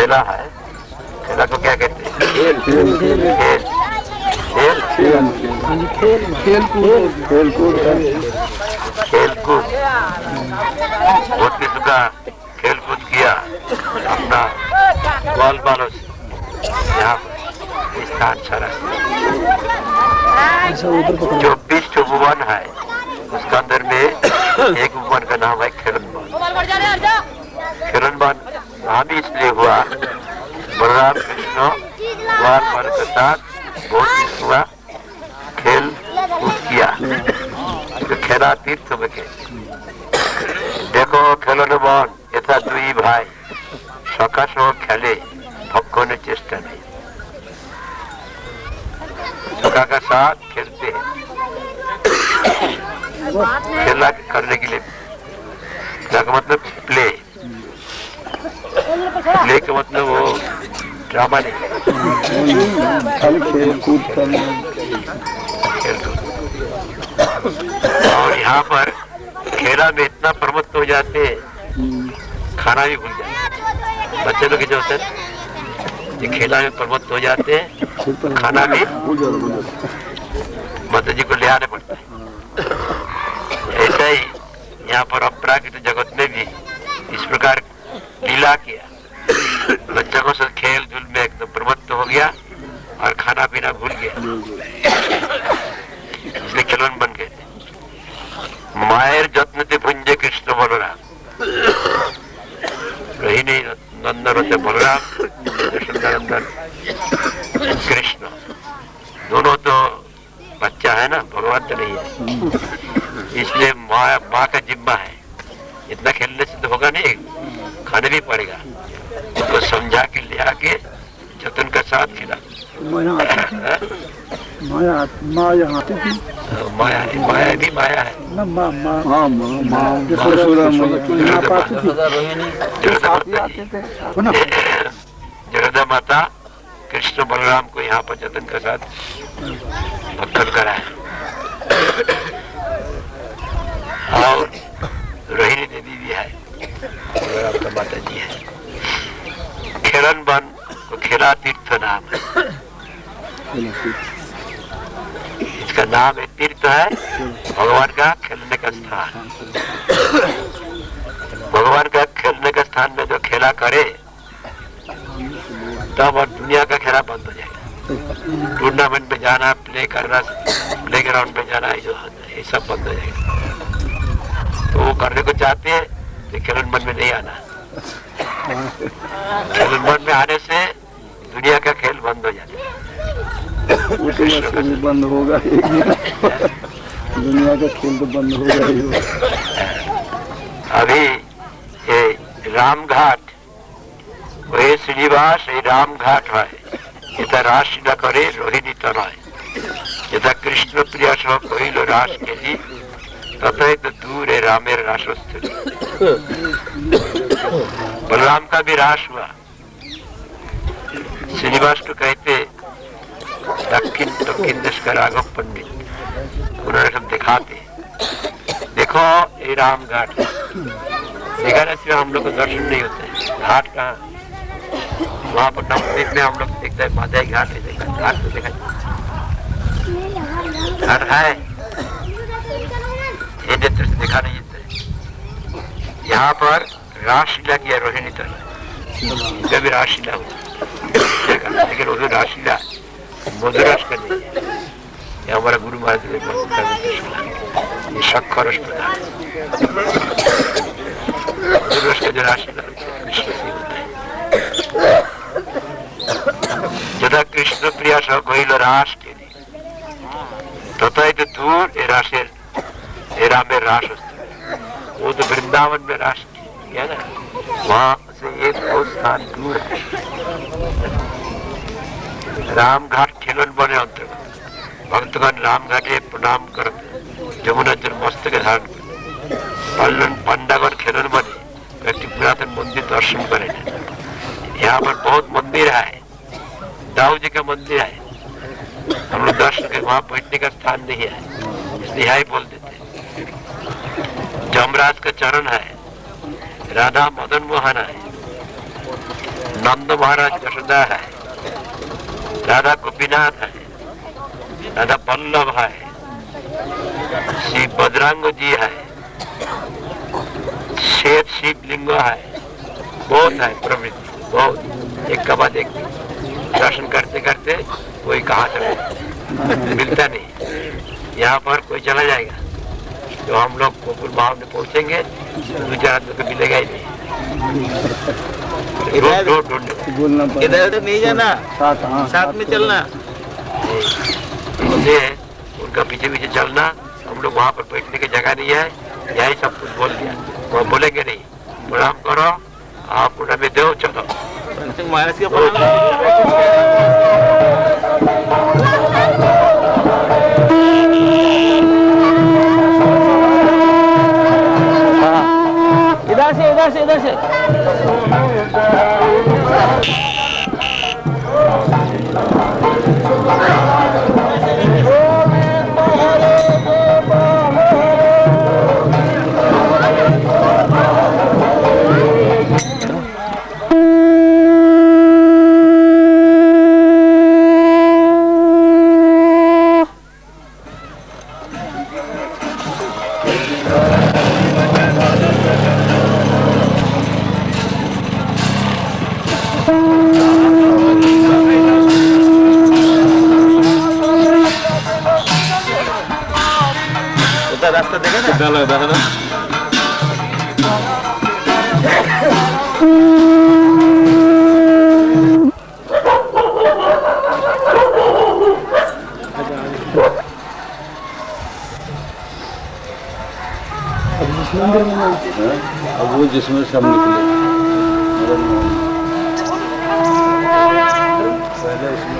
खेला है, खेला को क्या कहते हैं? खेल खेल कूद। बहुत किस्म का खेल कूद किया अपना बाल बालों से। यहाँ स्थान अच्छा रहा। जो 20 उपवन है उसका अंदर में एक उपवन का नाम है खेलन वन। खेलन वन नाम इसलिए हुआ, बलराम कृष्ण बाल बाल के साथ बहुत हुआ खेल कूद किया, तो खेला तीर्थ में के। देखो खेलन वन यथा दुई भाई सखा सह खेले भक्कने चेष्टा नहीं। सखा का साथ खेलते हैं, खेला करने के लिए। खेला का मतलब प्ले, प्ले का मतलब वो ड्रामा नहीं, खेल कूद करना। और यहाँ पर खेला में इतना प्रमत्त हो जाते हैं, खाना भी भूल जाते। बच्चे लोग जो होते हैं ये खेला में प्रमत्त हो जाते हैं, खाना भी माता जी को ले आने पड़ता है। ऐसा ही यहाँ पर अपराकृत जगत में भी इस प्रकार लीला किया। बच्चा को सब खेल धूल में एकदम प्रमत्त हो गया और खाना पीना भूल गया, इसलिए खिलौन बन गए थे। मायर जत्न थे भुंजे कृष्ण बलराम, रोहिणी नंदन होते बलराम, यशोदानंदन कृष्ण। दोनों तो बच्चा है ना, भगवान तो नहीं है, इसलिए माँ का जिम्मा है। इतना खेलने से तो होगा नहीं, खाने भी पड़ेगा। उसको समझा के ले आके जतन का साथ खिला। माया भी माया है। जगदा माता कृष्ण बलराम को यहाँ पर जतन का साथ भक्तन करा है। और रोहिणी देवी भी है, बलराम का माता जी है। खेलन वन को खेला तीर्थ नाम है। इसका नाम है तीर्थ है, भगवान का खेलने का स्थान। भगवान का खेलने का स्थान में जो खेला करे तब और दुनिया का खेला बंद हो जाएगा। टूर्नामेंट में जाना, प्ले करना, प्ले ग्राउंड में जाना, ये सब बंद हो जाएगा। तो वो करने को चाहते हैं तो खेलन मन में नहीं आना। खेलन मन में आने से दुनिया का खेल बंद हो जाता है। बंद होगा दुनिया का खेल तो बंद होगा ही। अभी ये रामघाट, वही श्रीनिवास ये रामघाट है। यथा राश न करे रोहिणी तनय, यथा कृष्ण प्रिया सह कहिल रास के लिए तथा तो दूर है रामेर रासस्थली। बलराम का भी रास हुआ। श्रीनिवास को कहते दक्षिण देश का राघव पंडित, उन्होंने सब दिखाते, देखो ये राम घाट दिखाने से हम लोग को दर्शन नहीं होते। घाट कहाँ? वहाँ पर नवद्वीप में हम लोग देखते हैं माधई घाट है, घाट तो देखा घाट है, ये नेत्र से देखा नहीं देते। यहाँ पर रासलीला किया रोहिणी तक, भी रासलीला हुआ, लेकिन वो रासलीला मधुरस का नहीं है। ये हमारा गुरु महाराज ये शक्कर रस प्रधान, मधुरस का जो रासलीला कृष्ण से होता है। यदा कृष्ण प्रिया सह कहिल रास के लिए तथा तो दूर ये राशेर ये रामेर रास होता। वो तो वृंदावन में रास किया ना, वहां से एक बहुत स्थान दूर है। रामघाट खेलन बने अंतर्गत भक्तगण रामघाटे प्रणाम करते जमुना जल मस्तक धारण कर पंडागण खेलन बने व्यक्ति पुरातन मंदिर दर्शन करे। यहाँ पर बहुत मंदिर है, दाऊ जी का मंदिर है, हम लोग दर्शन के वहां बैठने का स्थान नहीं है, इसलिए यहाँ ही बोल देते। जमराज का चरण है, राधा मदन मोहन है, नंद महाराज यशोदा है, राधा गोपीनाथ है, राधा बल्लभ है, श्री बजरंग जी है, श्वेत शिवलिंग है, बहुत है प्रवृत्ति, बहुत एक के बाद एक दर्शन करते करते कोई कहाँ चले मिलता नहीं। यहाँ पर कोई चला जाएगा तो हम लोग गोकुल भाव में पहुंचेंगे दो चार आदमी को मिलेगा ही नहीं। इधर उधर नहीं जाना, साथ में चलना, उनका पीछे पीछे चलना। हम लोग वहाँ पर बैठने की जगह नहीं है, यही सब कुछ बोल दिया। वो बोलेंगे नहीं, प्रणाम करो आप पूरा में दो चलो। महाराज के इधर से रास्ता देखा ना, देखा ना। अब वो जिसमें सब निकले पहले उसमें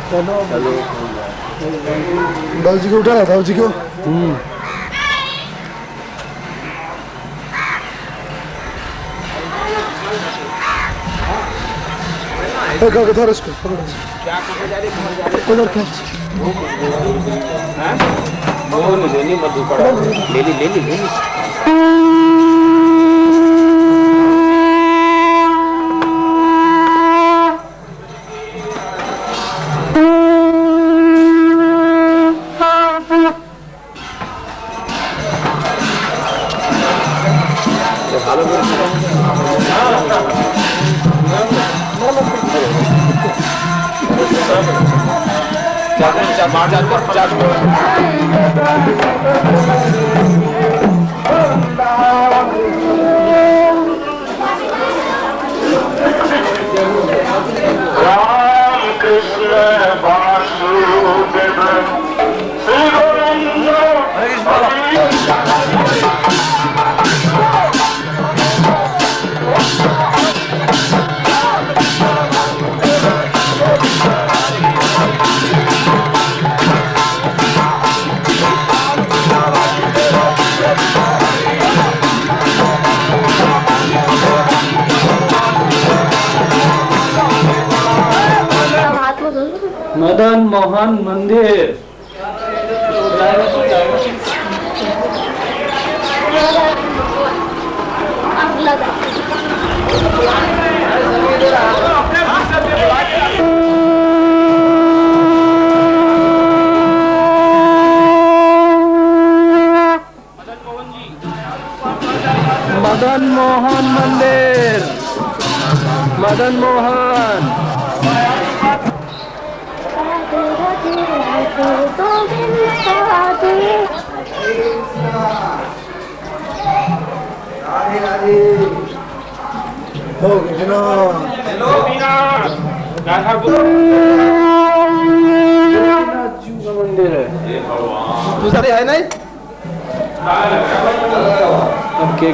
चलो दाऊ जी को उठा दाऊ जी को धर इसको उधर खींच लेनी मत ले ली मदन मोहन मंदिर मदन मोहन मंदिर, मदन मोहन मंदिर है दूसरे है नहीं अब के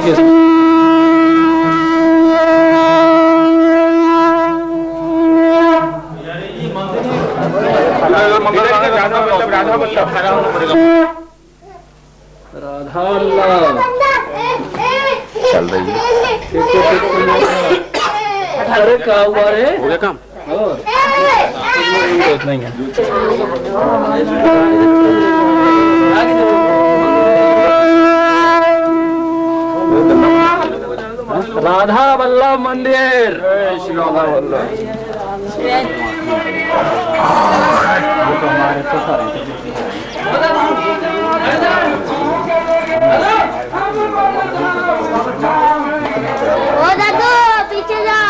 राधा वल्लभ चल रही है। अरे क्या हुआ रे? हो गया काम? नहीं है। राधा वल्लभ मंदिर। श्री राधा वल्लभ। वो तो हमारे ससुर ओ दादू पीछे जा।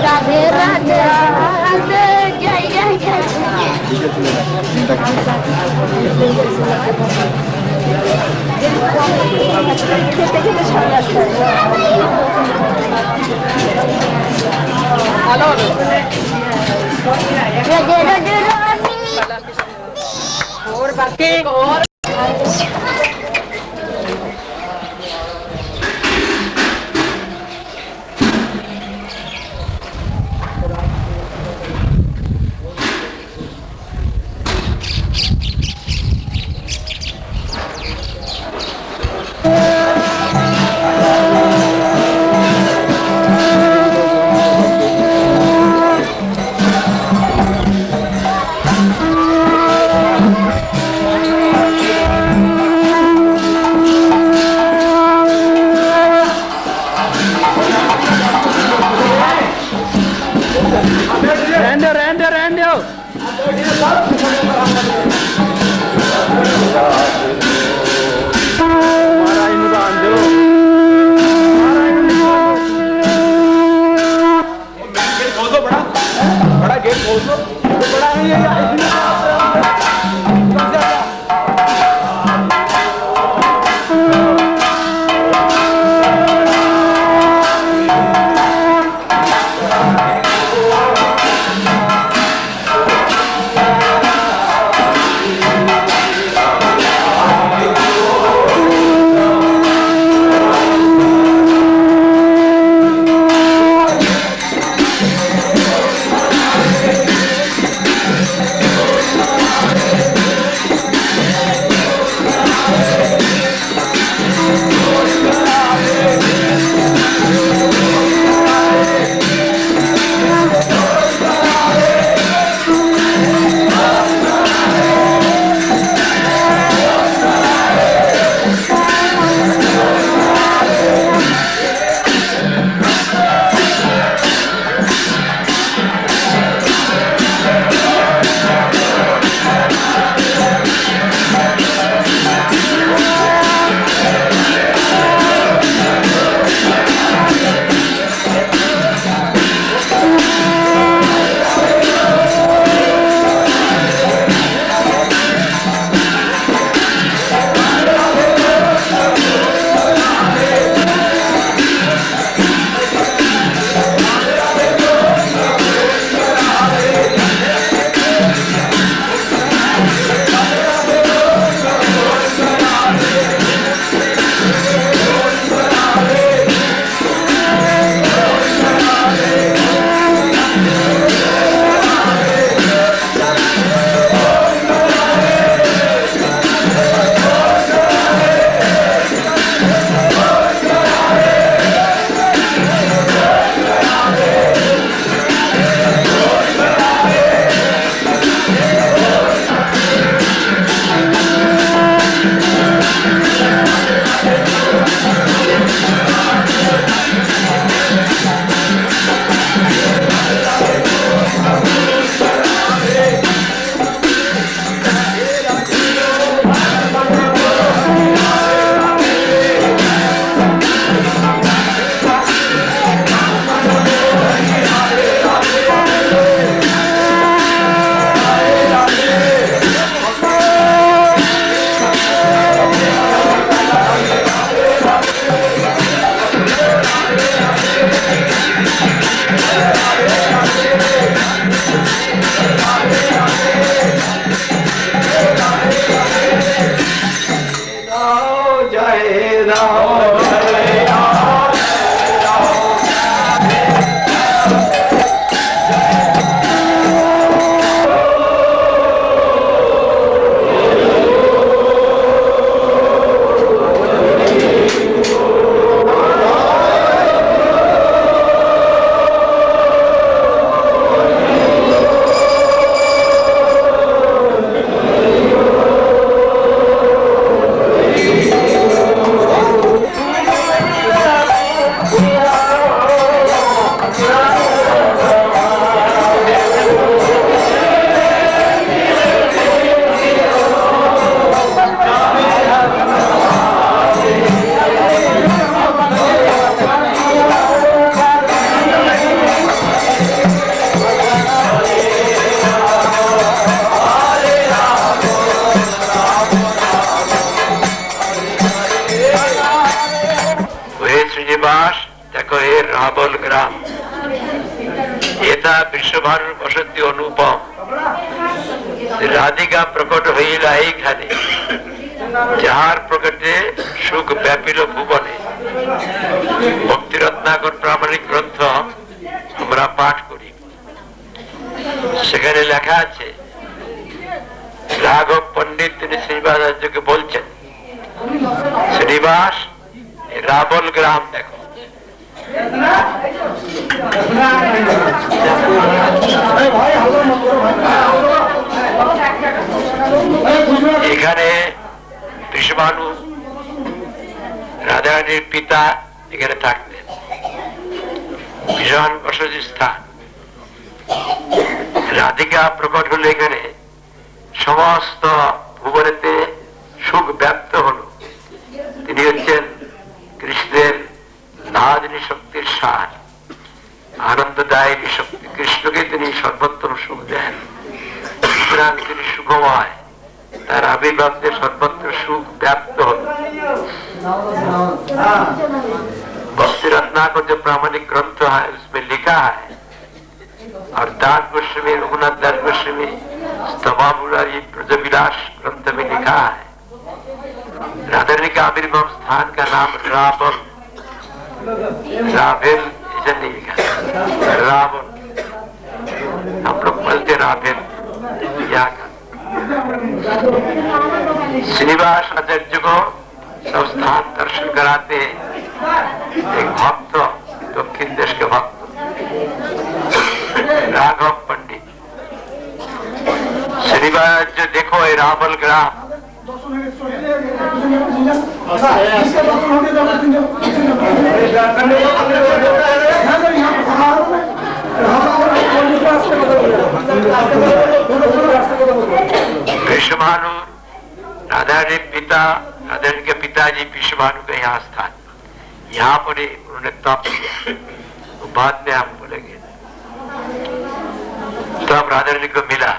राधे राधे राधे जय जय और बाकी और देखो ये रावल ग्राम ये था विश्वभानु बसती अनुपम राधिका प्रकट हईला এইখানে যাহার প্রকটে সুখ ব্যাপিল ভুবনে ভক্তি রত্নাকর প্রামাণিক গ্রন্থ আমরা পাঠ করি সেখানে লেখা আছে রাঘব পণ্ডিত তিনি শ্রীনিবাসাচার্যকে বলছেন শ্রীনিবাস রাবল গ্রাম দেখো এখানে বিশ্বভানু রাধারানীর পিতা এখানে থাকতেন ভীষণ বসতি স্থান রাধিকা প্রকট হলে এখানে সমস্ত ভুবনেতে সুখ ব্যাপ্ত হলো তিনি হচ্ছেন কৃষ্ণের নাদিনী শক্তির সার আনন্দদায়ী শক্তি কৃষ্ণকে তিনি সর্বোত্তম সুখ দেন সুতরাং তিনি সুখময় তার আবির্ভাবে সর্বত্র সুখ ব্যাপ্ত হল भक्ति रत्नाकर जो प्रामाणिक ग्रंथ है उसमें लिखा है और दास गोस्वामी रघुनाथ दास गोस्वामी स्तवा मुरारी ब्रजविलास ग्रंथ में लिखा है राधारानी का आविर्भाव स्थान का नाम रावल रावेल ऐसा नहीं लिखा रावल हम लोग बोलते रावेल यहाँ का श्रीनिवास आचार्य को सब स्थान दर्शन कराते एक भक्त दक्षिण देश के भक्त राघव पंडित श्रीनिवास जो देखो ये रावल ग्राम विश्वभानु राधारानी पिता राधारानी के पिताजी विश्वभानु का यहाँ स्थान यहाँ पर उन्होंने तप किया तो बाद में हम बोलेंगे तब राधारानी को मिला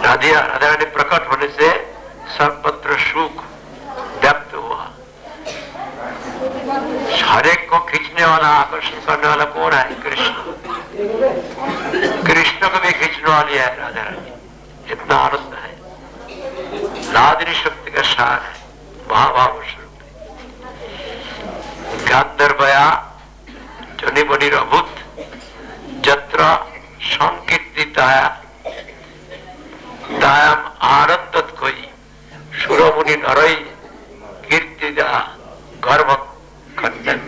राधारानी प्रकट होने से सर्वत्र सुख व्याप्त हुआ हर एक को खींचने वाला आकर्षण करने वाला कौन है कृष्ण कृष्ण को भी खींचने वाली है राधारानी इतना आनंद है नादिनी शक्ति का सार है महाभाव स्वरूप गांधर्वया जनिबनिर अभूत जत्र संकीर्तिताया तायाम आनंदत कोई सुरमुनि नरई कीर्तिदा गर्भ खंडन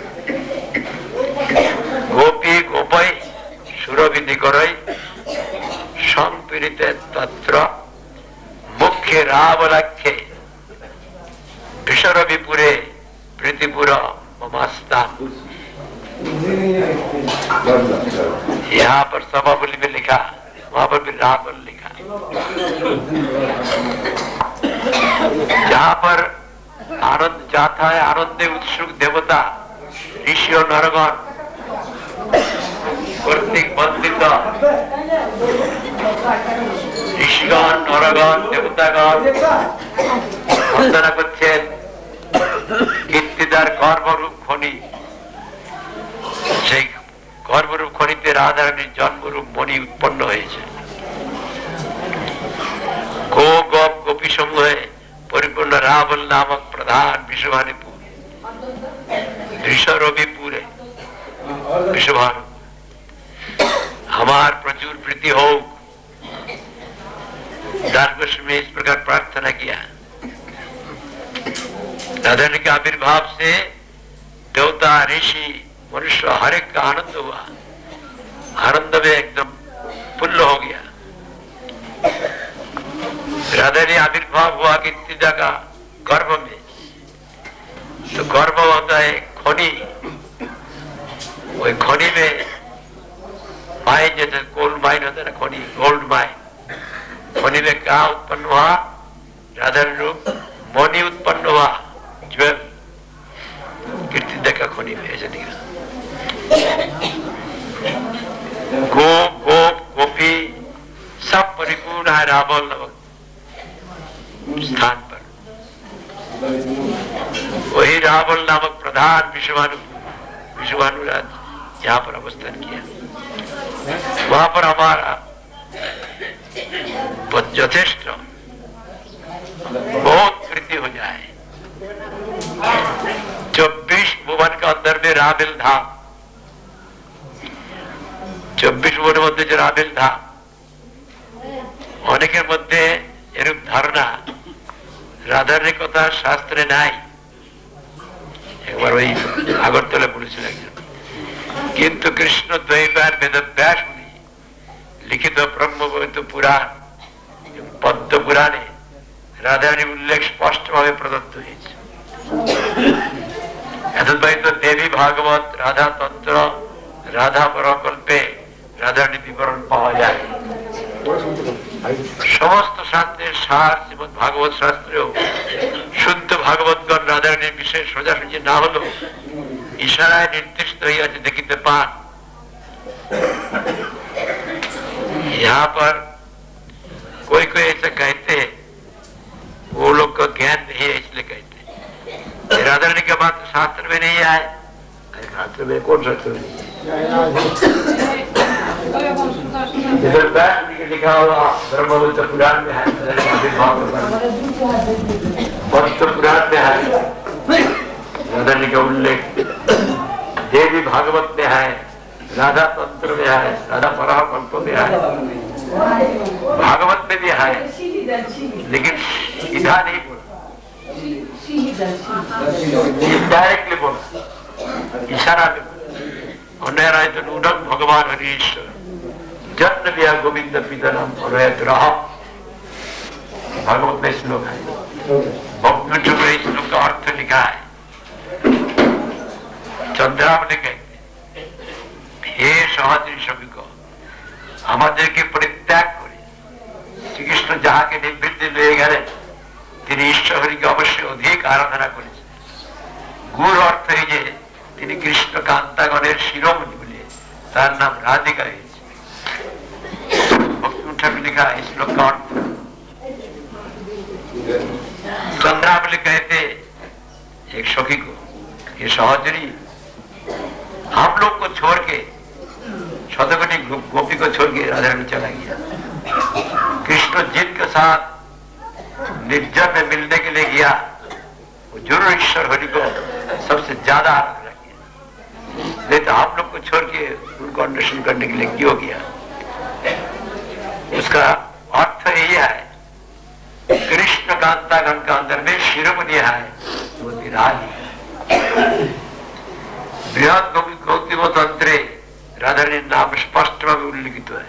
गोपी गोपई सुरविधि करई संपीड़िते तत्र मुख्य रावलाख्ये विशरविपुरे प्रीतिपुर ममास्ता यहाँ पर सभाबली में लिखा वहां पर भी रावल लिखा जहाँ पर आनंद जाता है आनंदे उत्सुक देवता ऋषि और नरगण कर्तिक बंदित ऋषिगण नरगण देवतागण वंदना करছেন কীর্তিদার গর্ভরূপ খনি সেই গর্ভরূপ খনিতে রাধারানীর জন্মরূপ মণি উৎপন্ন হয়েছে গো গোপ গোপী সমূহে परिपूर्ण रावल नामक प्रधान विश्वभानुपुर ऋषरविपुरे विश्वभानु हमार प्रचुर प्रीति हो दास गोस्वामी इस प्रकार प्रार्थना किया राधारानी के आविर्भाव से देवता ऋषि मनुष्य हर एक का आनंद हुआ आनंद में एकदम पुल्ल हो गया राधारानी आविर्भाव हुआ कीर्तिदा का गर्भ में तो गर्भ होता है खनी वही खनी में माइन जैसे गोल्ड माइन होता है ना खनी गोल्ड माइन खनी में क्या उत्पन्न हुआ राधारानी रूप मणि उत्पन्न हुआ ज्वेल कीर्तिदा का खनी में ऐसे दिख रहा गोप गोप गोपी सब परिपूर्ण है रावल नामक स्थान पर वही रावल नामक प्रधान विश्वभानु विश्वानुराज यहाँ पर अवस्थान किया। वहां पर हमारा यथेष्ट बहुत वृद्धि हो जाए। 24 भुवन का अंदर में राबिल धाम, 24 भुवन मध्य जो राबिल धाम, অনেকের মধ্যে এরূপ ধারণা রাধারণী কথা শাস্ত্রে নাই। একবার ওই আগরতলা বলেছিলেন, কিন্তু কৃষ্ণ দ্বৈপায়ন বেদব্যাস মুনি লিখিত ব্রহ্মবৈত পুরাণ পদ্ম পুরাণে রাধারণী উল্লেখ স্পষ্টভাবে প্রদত্ত হয়েছে। এতদ্বৈত দেবী ভাগবত, রাধা তন্ত্র, রাধা প্রকল্পে রাধারণী বিবরণ পাওয়া যায়। সমস্ত শাস্ত্রের সার শ্রীমদ ভাগবত শাস্ত্রেও শুদ্ধ ভাগবতগণ রাধারণীর বিষয়ে সোজাসুজি না হলেও इशाराय निर्दिष्ट हईयाছে দেখিতে পান। यहाँ पर कोई कोई ऐसा कहते वो लोग का ज्ञान नहीं है इसलिए कहते राधारणी का बात शास्त्र में नहीं आए। शास्त्र में कौन शास्त्र में इधर लिखा हुआ ब्रह्मवृत्त पुराण में है, पद्म पुराण में है राधारणी का उल्लेख, देवी भागवत में है, राधा तंत्र में है, राधा पराकल्प में है, भागवत में भी है, लेकिन सीधा नहीं बोला, इनडायरेक्टली बोला, इशारा में बोला। तो नूनक भगवान हरीश्वर जन्म लिया गोविंद पितरम और भागवत में श्लोक है। भक्त में श्लोक का अर्थ लिखा है। चंद्रावली कहते हे সহচরী সবিক আমাদেরকে পরিত্যাগ করে শ্রীকৃষ্ণ যাহাকে নিবৃত্তি লয়ে গেলেন তিনি ঈশ্বরকে অবশ্যই অধিক আরাধনা করেছেন। গুর অর্থ এই যে তিনি কৃষ্ণ কান্তাগণের শিরোমণি বলে তার নাম রাধিকা হয়েছে। भक्ति ठाकुर लिखा इस श्लोक का अर्थ चंद्रावली कहते एक सखी को ये सहोदरी हम लोग को छोड़ के शतकोटी गोपी को छोड़ के राधारणी चला गया। कृष्ण जिद के साथ निर्जन में मिलने के लिए गया, वो जरूर ईश्वर हरि को सबसे ज्यादा आराधना किया, नहीं तो हम लोग को छोड़ के उनको अन्वेषण करने के लिए क्यों गया। उसका अर्थ यही है कृष्ण कांतागण का अंदर में शिरोमणि है वो रानी। बृहद गौतम तंत्रे राधारणी नाम स्पष्ट भाव उल्लिखित है।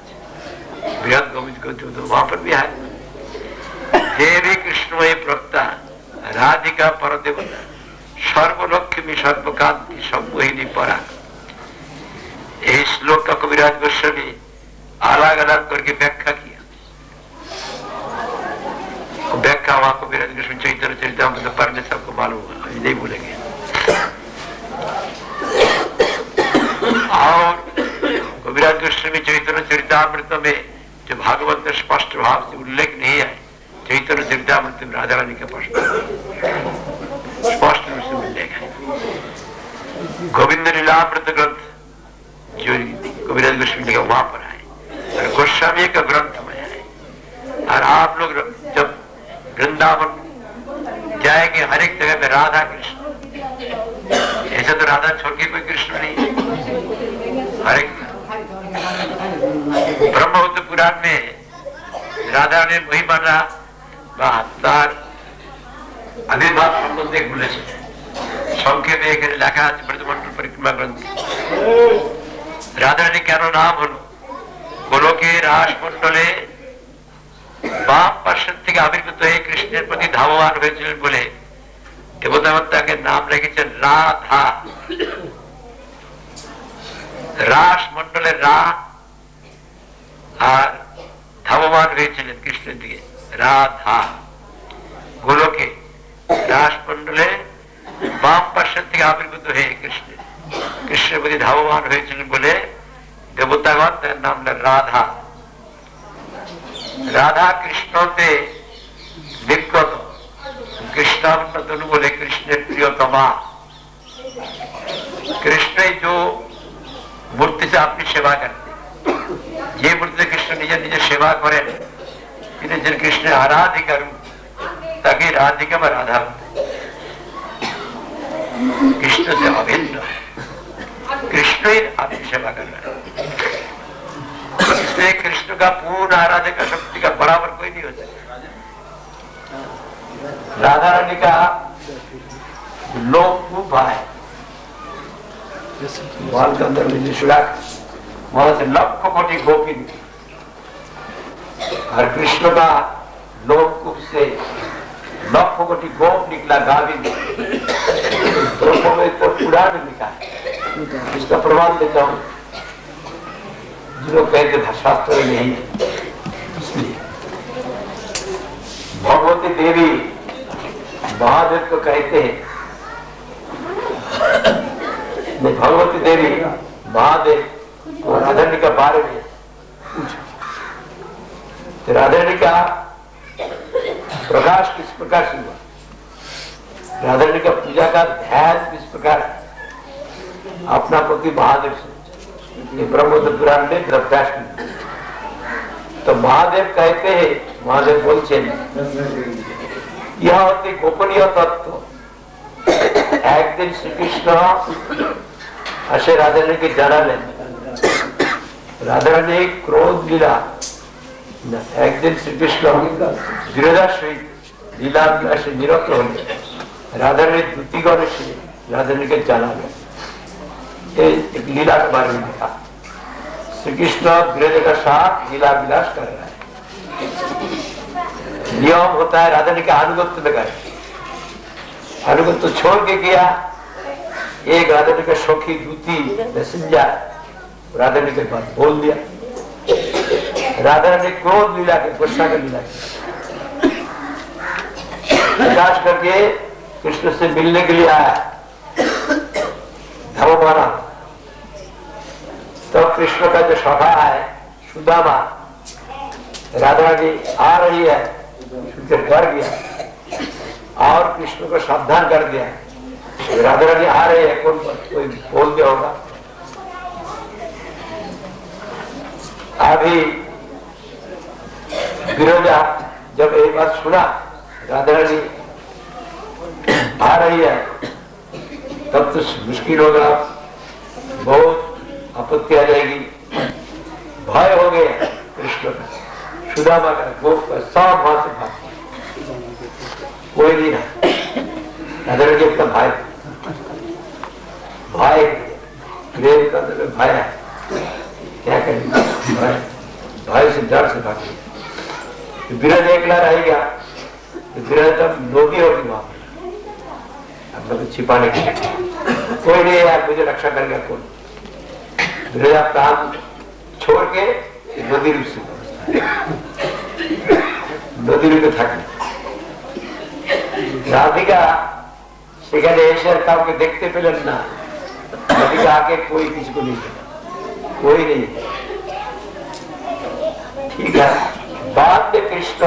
बृहद गौतम तो वहां पर भी है देवी कृष्णमयी प्रक्ता राधिका परदेवता सर्वलक्ष्मी सर्वकांति सम्मोहिनी परा। इस श्लोक का कविराज गोस्वामी अलग अलग करके व्याख्या किया। व्याख्या वहां कविराज गोस्वामी चैतन्य चरितामृत पढ़ने सबको मालूम है, अभी नहीं भूलेंगे। और कविराज गोस्वामी चैतन्य चरितामृत में जो भागवत में स्पष्ट भाव से उल्लेख नहीं है, चैतन्य चरितामृत में राधा रानी का स्पष्ट रूप से उल्लेख है। गोविंद लीलामृत ग्रंथ जो कविराज गोस्वामी लिखा वहां पर है, और गोस्वामी का ग्रंथ में है। और आप लोग जब वृंदावन जाएंगे हर एक जगह में राधा कृष्ण, ऐसे तो राधा छोड़ के कोई कृष्ण नहीं। हर एक ब्रह्मवृत्त पुराण में राधा ने वही बना তার আবির্ভাব সম্বন্ধে বলেছে। সংক্ষেপে এখানে লেখা আছে ব্রজমন্ডল পরিক্রমা গ্রন্থে রাধারানী কেন নাম হলো। গোলকে রাসমন্ডলে বাম পার্শ্ব থেকে আবির্ভূত হয়ে কৃষ্ণের প্রতি ধাবমান হয়েছিলেন বলে দেবতাগণ তাকে নাম রেখেছেন রাধা। রাসমন্ডলের রা আর ধাবমান হয়েছিলেন কৃষ্ণের দিকে রাধা। গোলকে রাসমন্ডলে বাম পার্শ্ব থেকে আবির্ভূত হয়ে কৃষ্ণের প্রতি ধাবমান হয়েছিলেন বলে দেবতাগণ তার নাম রাধা। রাধা কৃষ্ণতে নির্গত, কৃষ্ণাবন্তনু বলে কৃষ্ণের প্রিয়তমা। কৃষ্ণই जो सेवा करते जे बुद्धे कृष्ण निज निज सेवा करें जिन कृष्ण आराध्य करूं ताकि राधिका में राधा कृष्ण से अभिन्न कृष्ण ही आपकी सेवा कर रहा है। इसलिए कृष्ण का पूर्ण आराध्य का शक्ति का बराबर कोई नहीं हो सकता। राधा रानी का लोक रूप है बाल के अंदर में वहां से लाखों कोटि गोपी और कृष्ण का लोक रूप से लाखों कोटि गोप निकला गावी दोनों में तो उड़ा भी निकला। इसका प्रमाण देता हूं जो कहते शास्त्र में नहीं है। इसलिए भगवती देवी महादेव को कहते हैं भगवती देवी महादेव और राधारानी का बारे में पूछा राधारानी का प्रकाश किस प्रकार से हुआ, राधारानी का पूजा का ध्यान किस प्रकार अपना प्रति महादेव से ये ब्रह्मोत्तर पुराण में प्रकाश तो महादेव कहते हैं महादेव बोलते यह होते गोपनीय तत्व। एक दिन श्री कृष्ण अशे राधारानी के जाना राधारानी क्रोध लीला एक दिन श्री कृष्ण गिरिराश्री लीला से निरत होने राधारानी द्वितीय गौर से राधारानी के जाना एक लीला के बारे में देखा। श्री कृष्ण गिरिजा का साथ लीला विलास कर रहा है। नियम होता है राधारानी का अनुगत्य लगाए अनुगत्य तो छोड़ के गया एक राधारानी का सखी दूती मैसेंजर राधारानी के पास बोल दिया। राधारानी क्रोध लीला के गुस्सा का लीला प्रकाश करके कृष्ण से मिलने के लिए आया धर्म माना। तो कृष्ण का जो सभा है सुदामा राधारानी आ रही है डर गया और कृष्ण को सावधान कर दिया राधारानी आ रहे हैं कोई बोल दिया होगा। अभी गिरिजा जब एक बात सुना राधारानी आ रही है तब तो मुश्किल होगा बहुत आपत्ति आ जाएगी भय हो गए कृष्ण का सुदामा का गोप का सब वहां से भाग कोई नहीं रहा राधारानी अपना भाई भाई प्रेम का भाई है क्या करेंगे भाई से डर से भाग विरज एकला रहेगा तो विरज तब लोभी होगी वहां मतलब छिपाने के कोई नहीं यार मुझे रक्षा करेगा कौन विरजा प्राण छोड़ के नदी रूप से नदी रूप में থাকে राधिका সেখানে এসে কাউকে দেখতে পেলেন না রাধিকা आके कोई किसी को नहीं कोई नहीं ठीक है। बाद में कृष्ण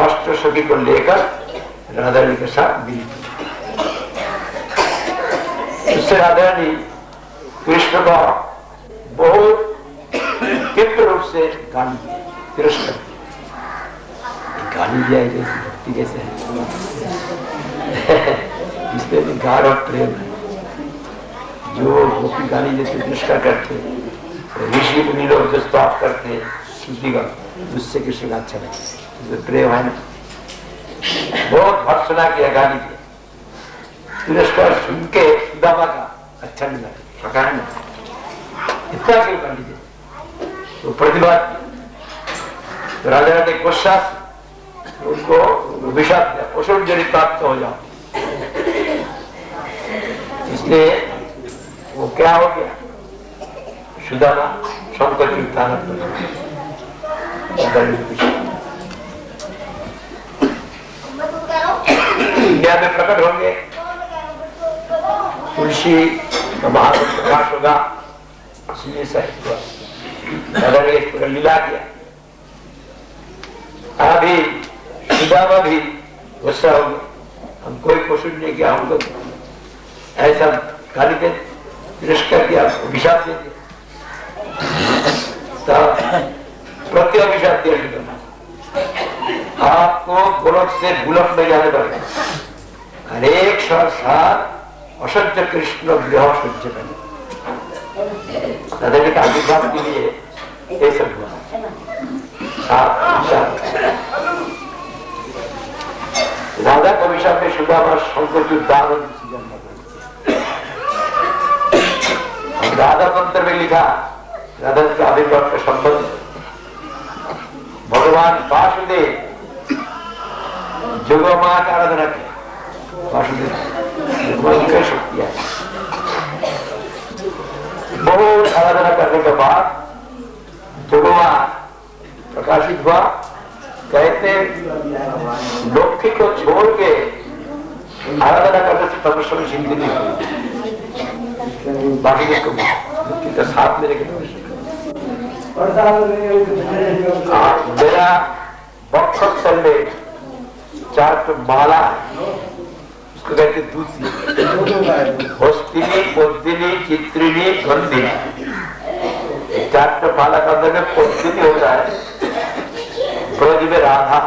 अष्ट सखी को लेकर राधारानी के साथ मिली उससे राधारानी कृष्ण का बहुत तीव्र रूप से गाली तिरस्कार गाली दिया भक्ति कैसे है इसमें भी गाढ़ प्रेम है जो गोपी गाली जैसे तिरस्कार करते ऋषि मुनि लोग जो स्तव करते उससे कृष्ण का अच्छा लगता प्रेम है ना बहुत भर्सना किया गाली किया तिरस्कार सुन के सुदामा का अच्छा नहीं लगा इतना क्यों कर लीजिए तो प्रतिवाद तो राजा ने गुस्सा उनको विषाद दिया असुर जड़ी प्राप्त हो जाओ इसलिए वो क्या हो गया सुदामा संकट इंडिया में प्रकट होंगे तुलसी का महाप्रकाश होगा इसलिए साहित्य लीला किया। अभी सुदामा भी गुस्सा हो गया हम कोई कोशिश नहीं किया हमको ऐसा गाली दे तिरस्कार किया अभिशाप दे दिया प्रत्यभिशाप दिया करना, आपको गोलक से गुलक में जाने पड़ेगा। अनेक साथ असह्य कृष्ण विवाह सह्य करना के आशीर्वाद के लिए ये सब हुआ। राधा को अभिशाप में सुदामा शंकर की दान राधा मंत्र में लिखा, राधा के आविर्भाव का संबंध भगवान वासुदेव जगमा का आराधना किया। वासुदेव शक्ति है, बहुत आराधना करने के बाद जगमा प्रकाशित हुआ। कहते लौकिक को छोड़ के आराधना करने से तपस्या में सिद्धि नहीं हुई। बाकी के साथ मेरे के मेरा वक्षस्थल में 4 माला है, उसको कहते दूसरी हस्तिनी, पद्मिनी, चित्रिणी, गंधिनी। 4 माला का अंदर में पद्मिनी होता है, ब्रज में राधा,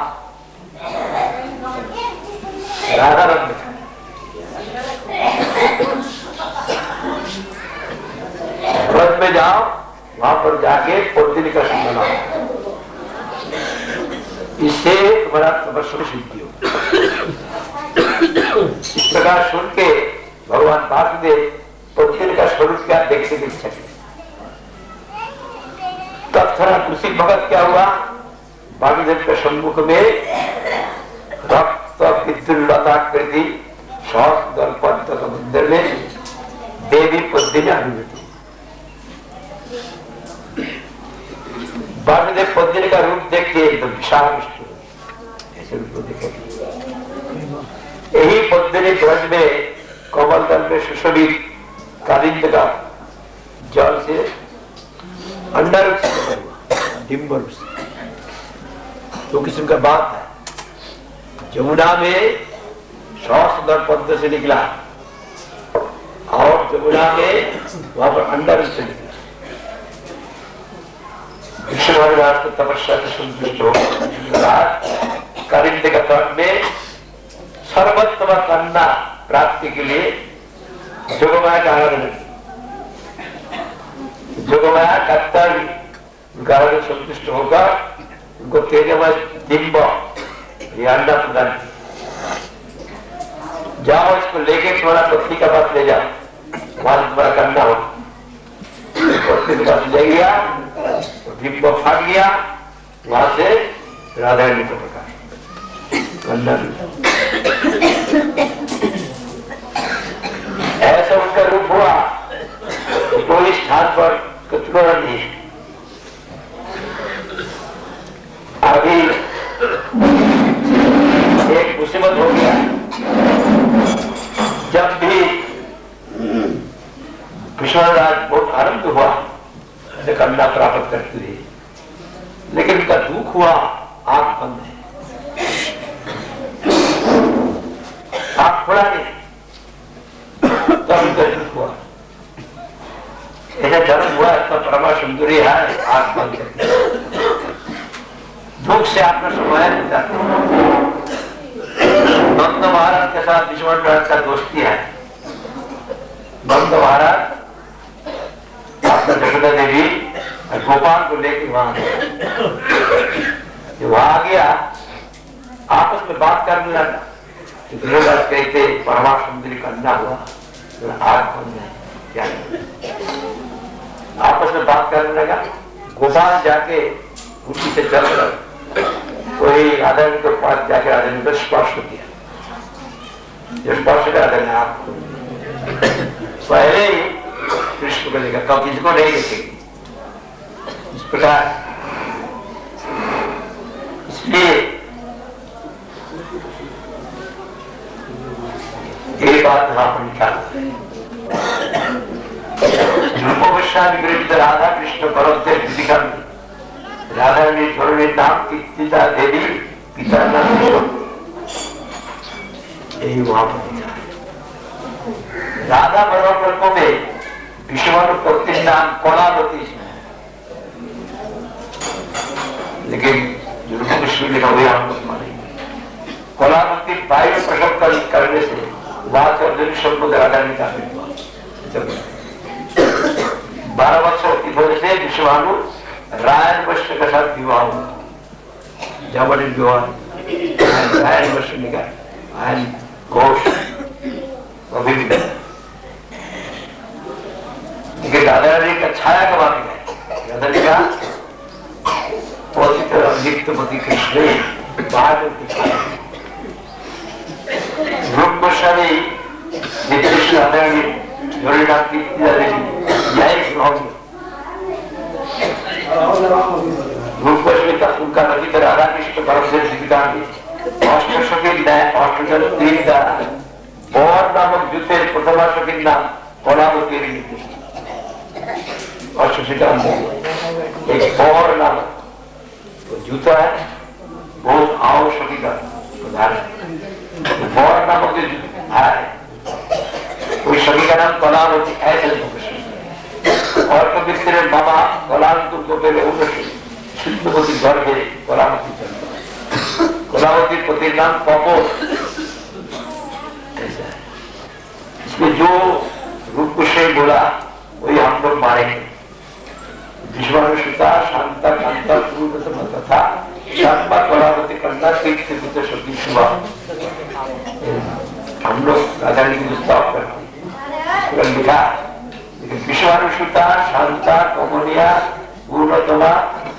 राधा रंग ब्रज में जाओ, वहां पर जाके पद्मिनी का सिंह बनाओ, इससे तुम्हारा तपस्या सिद्धि हो। इस प्रकार सुन के भगवान वासुदेव पद्मिनी का स्वरूप क्या देखने की इच्छा की। तत्क्षणात उसी भगत क्या हुआ, वासुदेव के सम्मुख में रक्त विद्युल्लताकृति सहस्र पंच मंदिर में देवी पद्मिनी आविर्भूत। वासुदेव पद्मिनी का रूप देख के एकदम विशाल ऐसे रूप देखे। यही पद्मिनी ब्रज में कमल दल में सुशोभित कालिंद का जल से अंडा रूप से डिम्ब रूप से दो किस्म का बात है। जमुना में 100 पद्म से निकला और जमुना में वहां पर अंडा रूप से निकला। विष्णुराज को तपस्या से संतुष्ट हो कालिंद का तट में सर्वोत्तम कन्या प्राप्ति के लिए जोगमाया का आराधना। जोगमाया कर्तव्य उनका आराधना संतुष्ट होकर उनको तेजमय डिंब ये अंडा प्रदान किया। जाओ इसको लेके थोड़ा पत्नी का पास ले जाओ, वहां तुम्हारा कन्या हो। पत्नी के पास ले गया, डिंब फट गया, वहां से राधा रानी का प्रकाश ऐसा उनका रूप हुआ। कोई स्थान पर तुलना नहीं। अभी एक मुसीबत हो गया, जब भी विष्णुराज बहुत आनंद हुआ कन्या प्राप्त करते हुए, लेकिन उनका दुख हुआ, आंख बंद है, आंख खुला नहीं, तब उनका दुख हुआ। ऐसा जन्म हुआ, इतना परमा सुंदरी है, आंख बंद है, दुख से आपका समय नहीं जाता। नंद महाराज के साथ विष्णुराज का दोस्ती है। नंद महाराज आपका जगदा देवी और गोपाल को लेकर वहां गया, आपस में बात करने लगा। विष्णुराज कहते परमा सुंदरी कन्या हुआ, आग बन गए, क्या आपस में बात करने लगा। गोपाल जाके उसी से चल रहा, कोई राधा रानी के पास जाके राधा रानी को स्पर्श किया। स्पर्श कर राधा रानी आपको पहले ही कृष्ण को देखा, कब किसको नहीं देखेगी। इस प्रकार इसलिए एक बात यहां पर निकाल गोस्वामी विरचित राधा कृष्ण परम राधा रानी छोड़ने नाम की पिता देवी, पिता नाम यही वहां पर लिखा है। राधा परम में विश्वपति नाम कलावती इसमें लिखा हुआ हम लोग मानेंगे। कलावती बाह्य प्रसव करने से वाच और दिन शब्द राधा ने कहा 12 वर्ष की होने से विश्वानु रायन वैश्य के साथ विवाह हुआ। जबरन विवाह रायन वैश्य ने कहा आयन घोष अभी भी दादा रानी का छाया कमा के गए। दादा जी का नित्यपति कृष्ण बाहर रूप गोस्वामी नित्य राधा रानी जोड़ीदार की रूप गोस्वामी का उनका नदी का राधा कृष्ण परम से जीविका और नामक जूते प्रथमा शकील नाम कोलावती और सुशीलान एक और नाम जूता है बहुत आवश्यक का उदाहरण और नामक जो है कोई शकी का नाम कोलावती ऐसे और कभी तेरे बाबा कोलावती को पहले शिल्पवती घर के कोलावती कोलावती पति नाम कपोर। इसमें जो रूप से बोला वही हम लोग मारेंगे। विश्वानुसुता शांता कांता पूर्ण तथा शांता कोलावती कन्या तीर्थ शक्ति शिवा हम लोग राधा जी की प्रस्ताव करते लिखा। लेकिन विश्वानुसुता शांता कोमलिया पूर्णतमा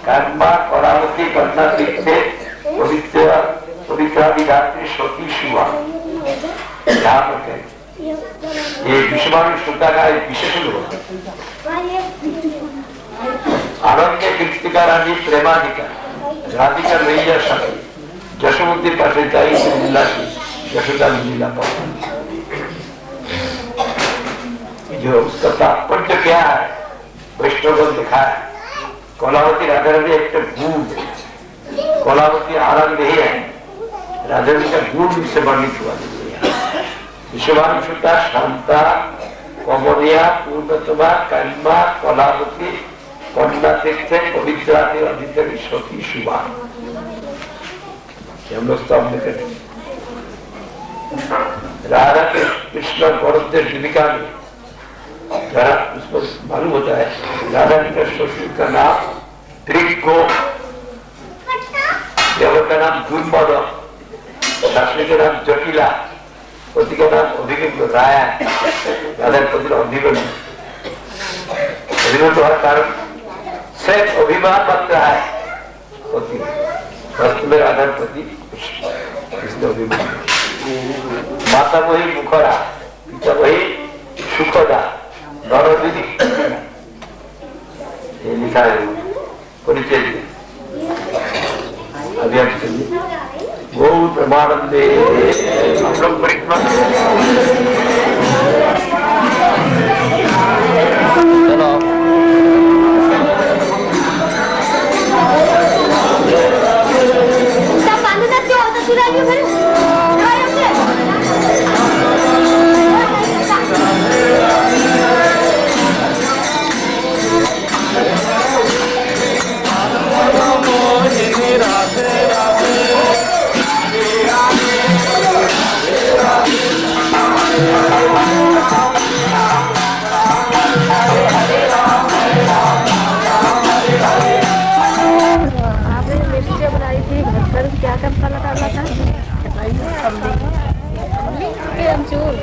कर्मा कोलावती कन्या तीर्थ पवित्र पवित्राधिदात्री शक्ति शिवा यहाँ पर ये विश्वानुसुता का एक विशेष रूप आनंद कृतिका रानी प्रेमाधिका राधिका रैया सखी जशोमती पासे जाई लीला की यशोदा लीला पर जो उसका तात्पर्य क्या है वैष्णव लिखा है। कोलावती राधा रानी एक गुण कोलावती आनंद ही है राधा रानी का गुण से वर्णित हुआ। विश्वानुसुता शांता कोमलिया पूर्णतमा कर्मा कोलावती कन्या तीर्थ पवित्राति अधिकारी सती शिवा हम लोग सब लिखे। राधा कृष्ण गौरवदेव जीविका में उसको मालूम होता है राधा जी का ससुर का नाम त्रिगो, देवर का नाम दुर्मद, शास्त्री का नाम जटिला, पति का नाम अभिगम राया, राधा पति अभिगम अभिगम तो हर कारण सिर्फ अभिमान मात्र है पति वास्तव में राधा पति अभिमान। माता वही मुखरा पिता वही सुखदा नरदीदी ये लिखा है परिचय अभी आप सुनिए। बहुत प्रमानंदे हम लोग परिक्रमा चलो क्या क्या मसाला डालना था? अमचूर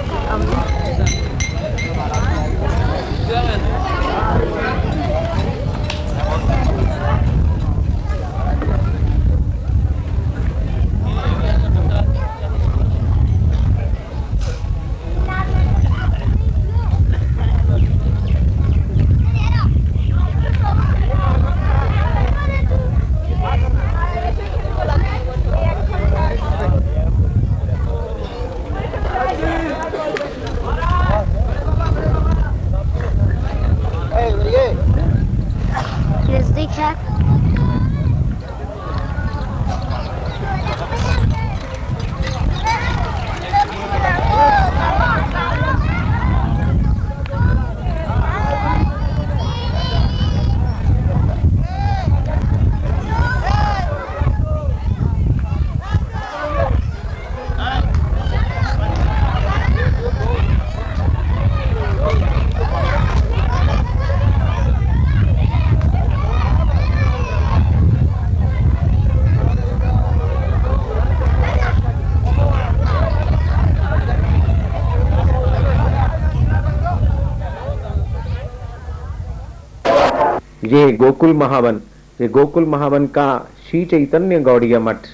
ये गोकुल महावन का श्री चैतन्य गौड़ीय मठ।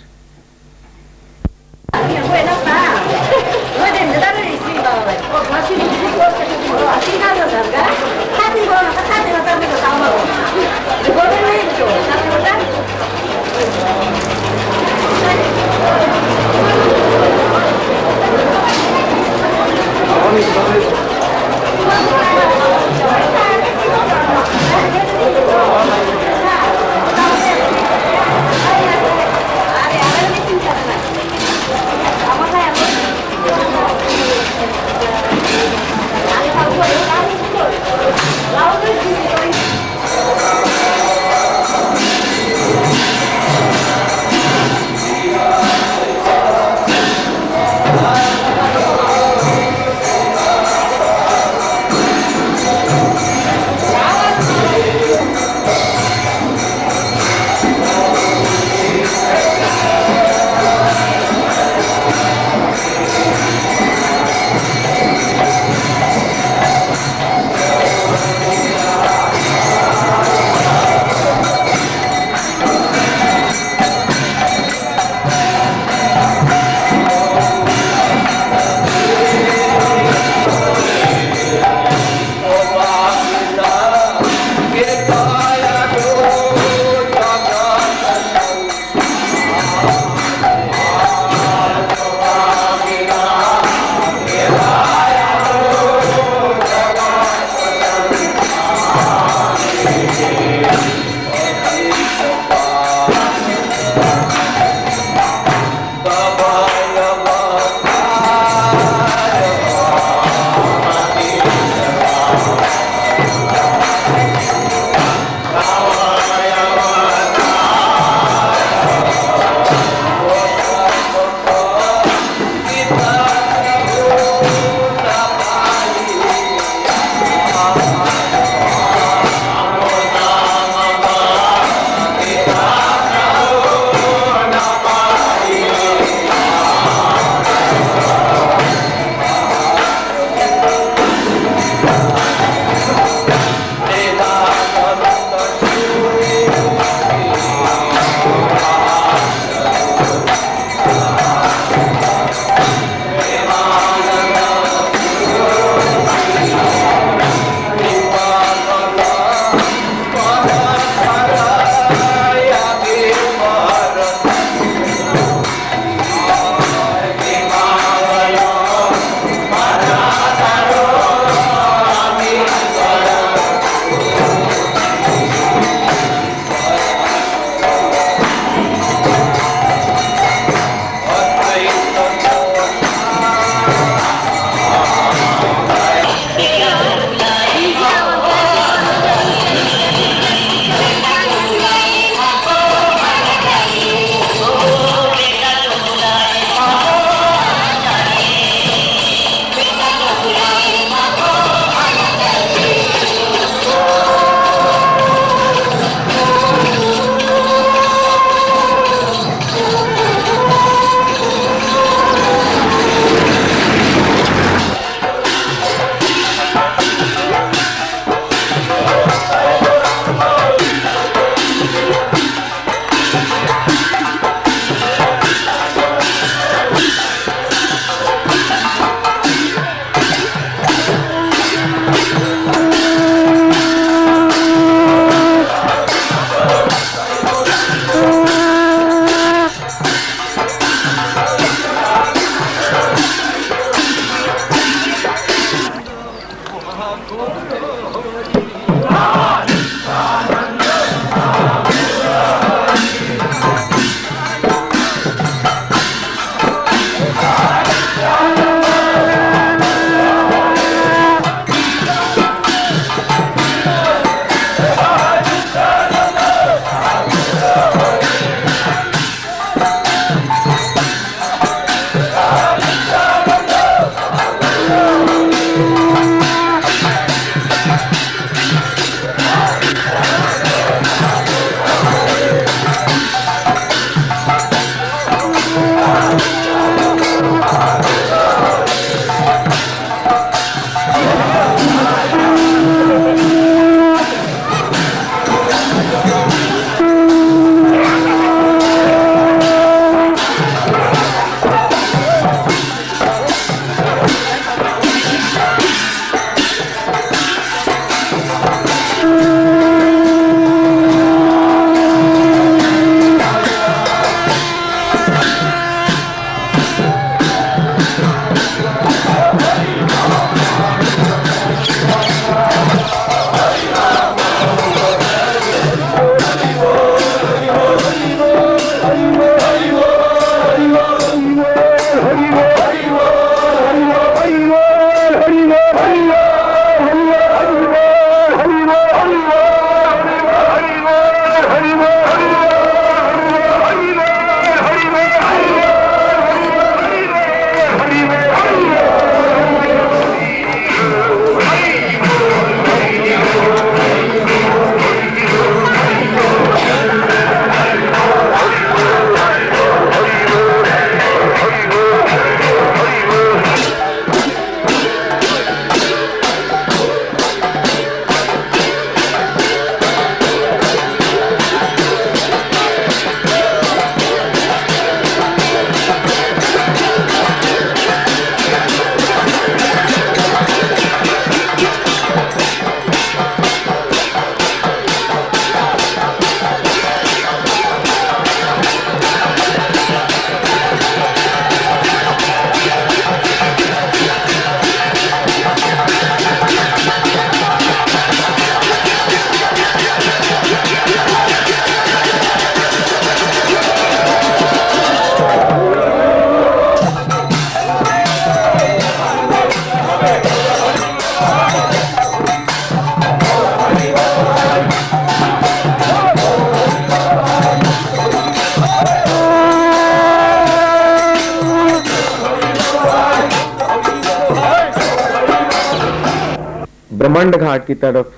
मंड घाट की तरफ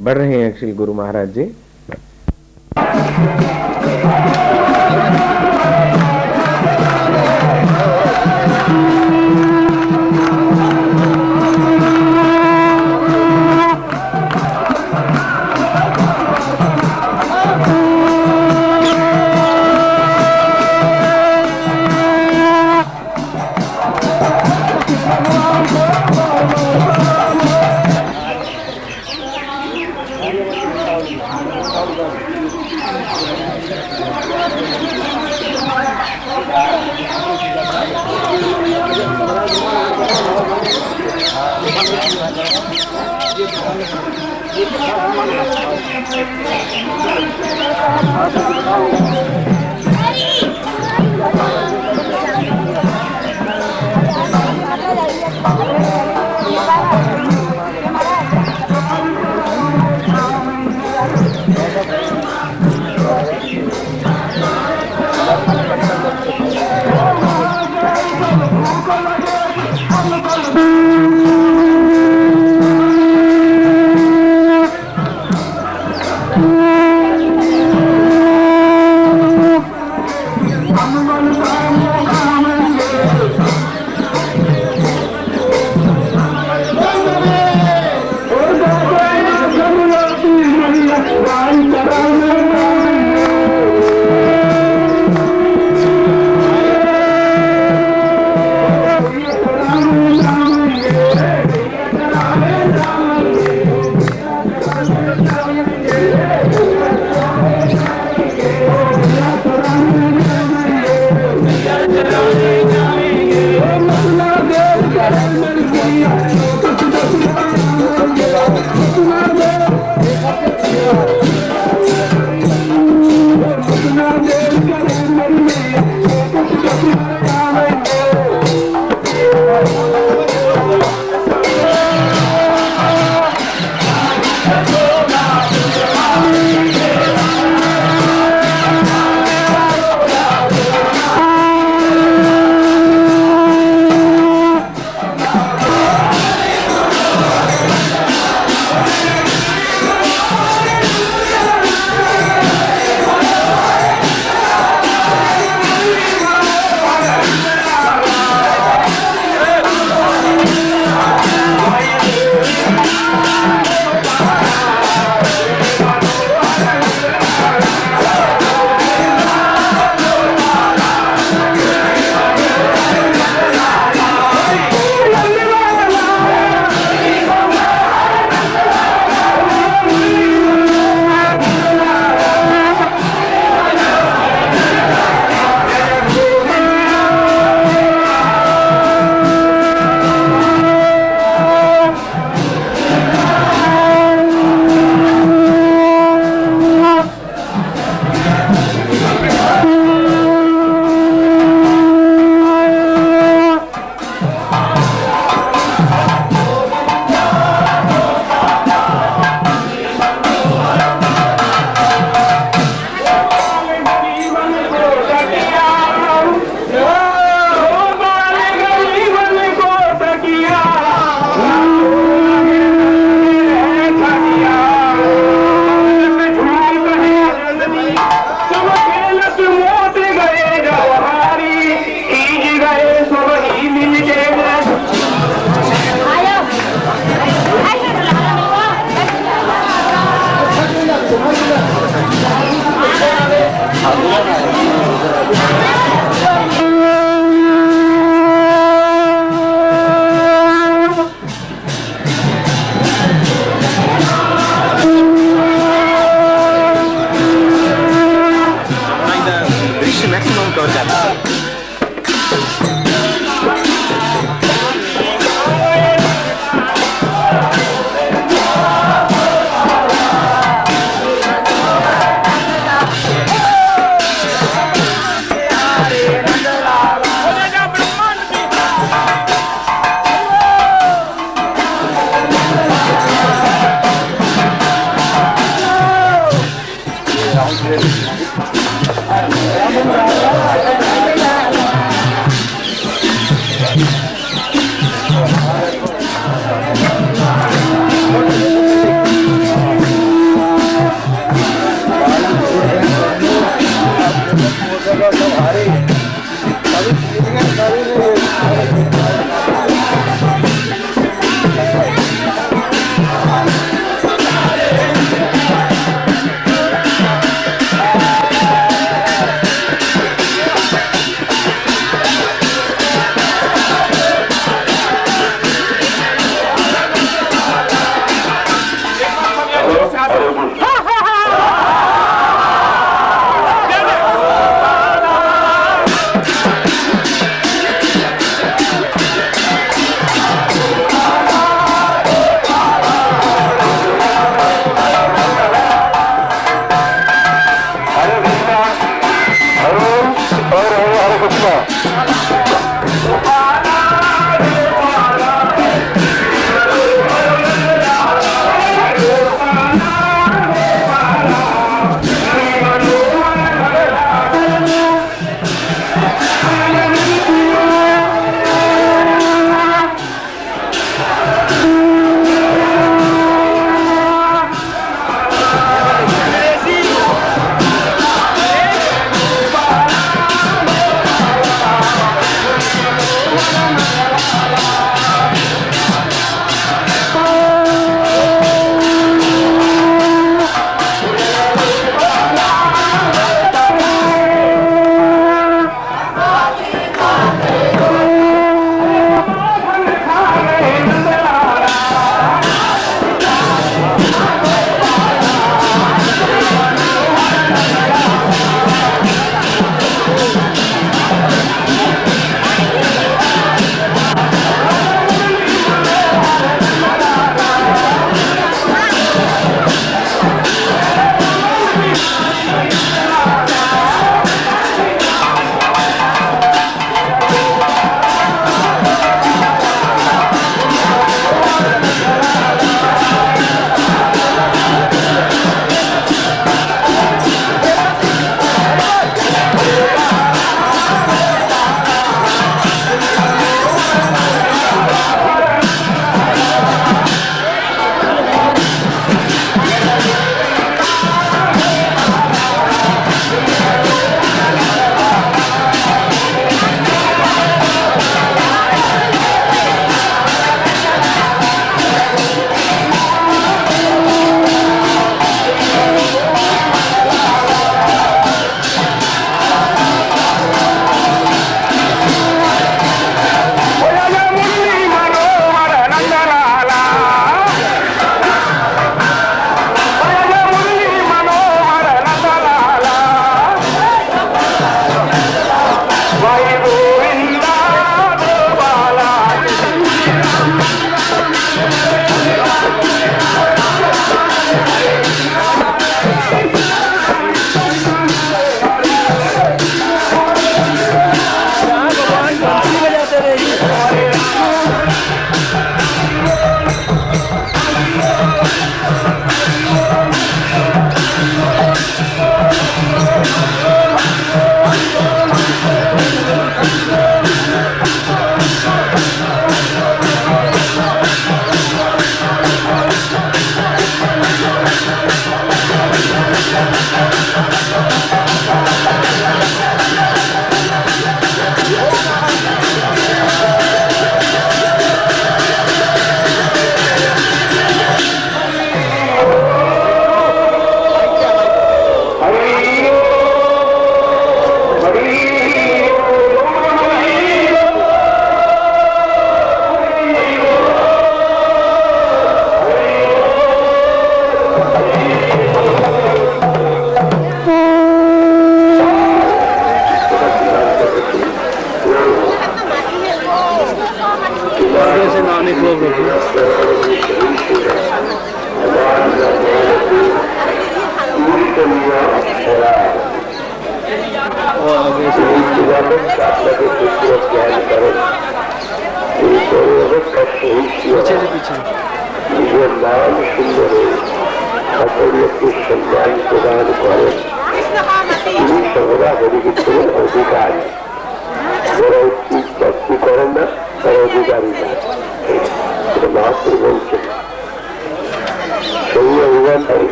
बढ़ रहे हैं श्री गुरु महाराज जी। हनुमान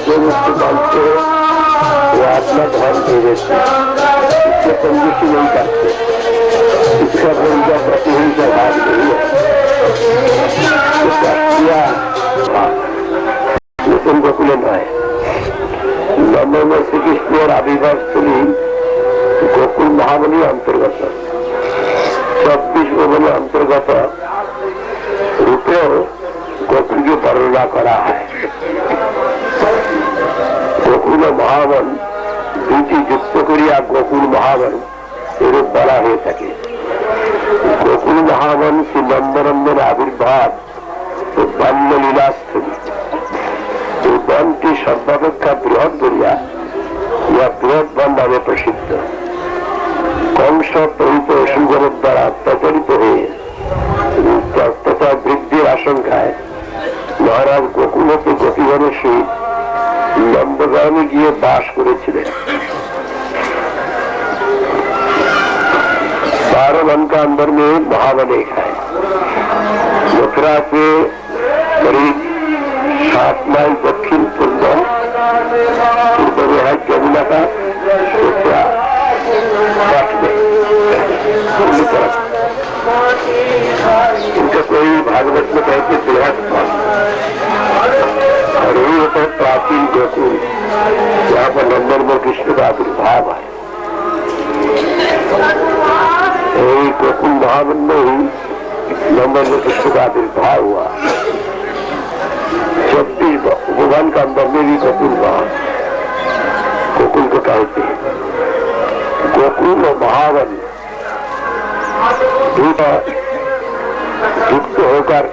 जो मुझको मानते हो अपना धर्म दे देते, इससे संतुष्टि नहीं करते, इसका उनका प्रतिहिंसा भाग नहीं है। गोकुले नয় नंदन श्रीकृष्ण आविर्भाव स्थली गोकुल महाबली अंतर्गत 24 भवन अंतर्गत रूपे गोकुल की वर्णना करा है। गोकुल महावन दुटी युक्त करिया गोकुल महावन एरूप बला हो सके। गोकुल महावन श्री नंदनंदन आविर्भाव तो बाल्य लीलास्थली वन की सर्वापेक्षा बृहद दरिया या बृहद वन नामे प्रसिद्ध। कंस प्रभुत सुगर द्वारा प्रचलित हुए तथा वृद्धिर आशंकाय महाराज गोकुल के गोपीगणेर सहित नंदग्रामे गিয়ে বাস করেছিলেন। 12 वन का अंदर में महावन एक है। मथुरा से करीब 7 माइल दक्षिण पूर्व में है जमुना का तट में पूर्वी तरफ। इनका कोई भागवत में कहते बृहद और यही होता है प्राचीन गोकुल, यहाँ पर नंदन में कृष्ण का आविर्भाव है। यही गोकुल महावन में ही नंदन में कृष्ण का आविर्भाव हुआ। 26 भुवन का अंदर में भी गोकुल गोकुल को कहते हैं। गोकुल और महावन युक्त होकर